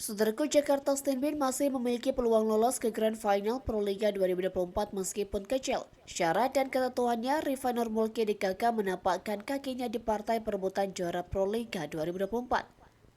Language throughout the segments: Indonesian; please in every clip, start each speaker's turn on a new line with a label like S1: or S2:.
S1: Saudaraku, Jakarta Steinbein masih memiliki peluang lolos ke Grand Final Proliga 2024 meskipun kecil. Syarat dan ketentuannya, Rifa Nurmulki di KK menapakkan kakinya di partai perebutan juara Proliga 2024.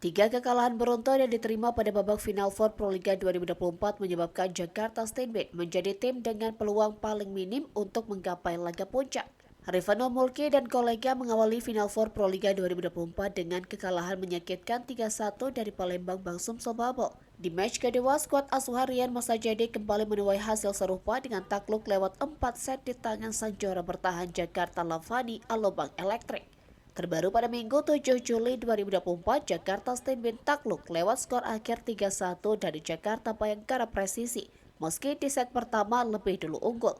S1: Tiga kekalahan beruntun yang diterima pada babak Final Four Proliga 2024 menyebabkan Jakarta Steinbein menjadi tim dengan peluang paling minim untuk menggapai laga puncak. Rifano Mulki dan kolega mengawali Final Four Proliga 2024 dengan kekalahan menyakitkan 3-1 dari Palembang Bangsum Sobabel. Di match kedua, skuad asuhan Rian Masajedi kembali menuai hasil serupa dengan takluk lewat 4 set di tangan sang juara bertahan Jakarta Lavani Alobang Elektrik. Terbaru pada Minggu 7 Juli 2024, Jakarta Steinbein takluk lewat skor akhir 3-1 dari Jakarta Bayangkara Presisi, meski di set pertama lebih dulu unggul.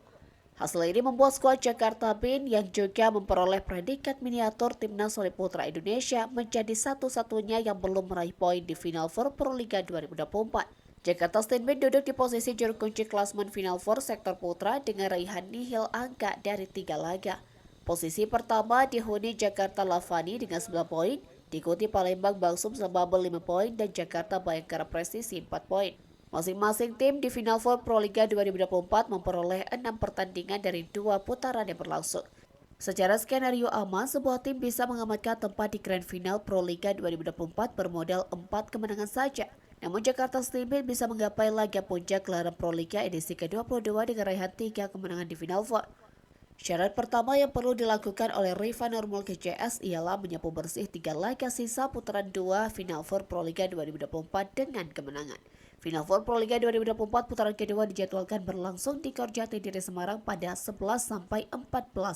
S1: Hasil ini membuat skuad Jakarta Bin yang juga memperoleh predikat miniatur Timnas Voli Putra Indonesia menjadi satu-satunya yang belum meraih poin di Final Four Proliga 2024. Jakarta Steinbein duduk di posisi juru kunci klasmen Final Four sektor putra dengan raihan nihil angka dari 3 laga. Posisi pertama dihuni Jakarta Lavani dengan 9 poin, diikuti Palembang Bangsum Sobabel 5 poin dan Jakarta Bayangkara Presisi 4 poin. Masing-masing tim di Final Four Proliga 2024 memperoleh 6 pertandingan dari 2 putaran yang berlangsung. Secara skenario aman, sebuah tim bisa mengamankan tempat di Grand Final Proliga 2024 bermodal 4 kemenangan saja. Namun Jakarta Steinbein bisa menggapai laga puncak gelaran Proliga edisi ke-22 dengan raihan 3 kemenangan di Final Four. Syarat pertama yang perlu dilakukan oleh Rifa Nurmulki CS ialah menyapu bersih 3 laga sisa putaran 2 Final Four Proliga 2024 dengan kemenangan. Final Four Proliga 2024 putaran kedua dijadwalkan berlangsung di Gor Jatidiri Semarang pada 11-14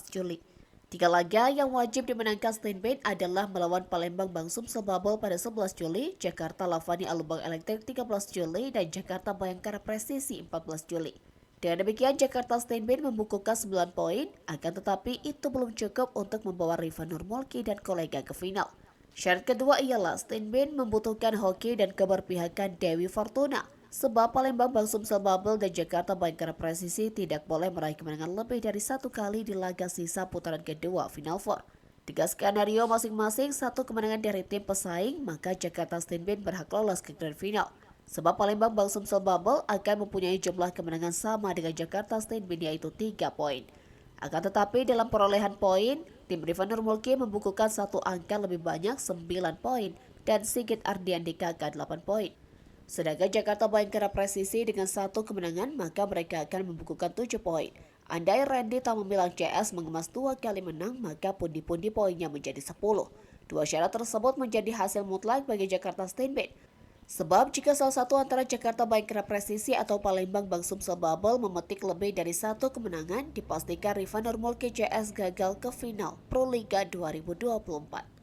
S1: Juli. 3 laga yang wajib dimenangkan Steinbein adalah melawan Palembang Bangsum Sobabel pada 11 Juli, Jakarta Lavani Alubang Elektrik 13 Juli, dan Jakarta Bayangkara Presisi 14 Juli. Dengan demikian, Jakarta Steinbein membukukan 9 poin, akan tetapi itu belum cukup untuk membawa Rifa Nurmulki dan kolega ke final. Syarat kedua ialah Steinbein membutuhkan hoki dan keberpihakan Dewi Fortuna, sebab Palembang Bangsum Sobabel dan Jakarta Bayangkara Presisi tidak boleh meraih kemenangan lebih dari 1 kali di laga sisa putaran kedua Final Four. 3 skenario masing-masing 1 kemenangan dari tim pesaing, maka Jakarta Steinbein berhak lolos ke Grand Final. Sebab Palembang Bangsum Sobabel akan mempunyai jumlah kemenangan sama dengan Jakarta Steinbein yaitu 3 poin. Akan tetapi dalam perolehan poin, tim Rifa Nurmulki membukukan 1 angka lebih banyak 9 poin dan Sigit Ardian di KK 8 poin. Sedangkan Jakarta Bayangkara Presisi dengan 1 kemenangan maka mereka akan membukukan 7 poin. Andai Randy tak membilang CS mengemas 2 kali menang maka pundi-pundi poinnya menjadi 10. 2 syarat tersebut menjadi hasil mutlak bagi Jakarta Steinbein. Sebab jika salah satu antara Jakarta Bayangkara Presisi atau Palembang Bangsum Sobabel memetik lebih dari 1 kemenangan, dipastikan Rifa Nurmulki CS gagal ke final Proliga 2024.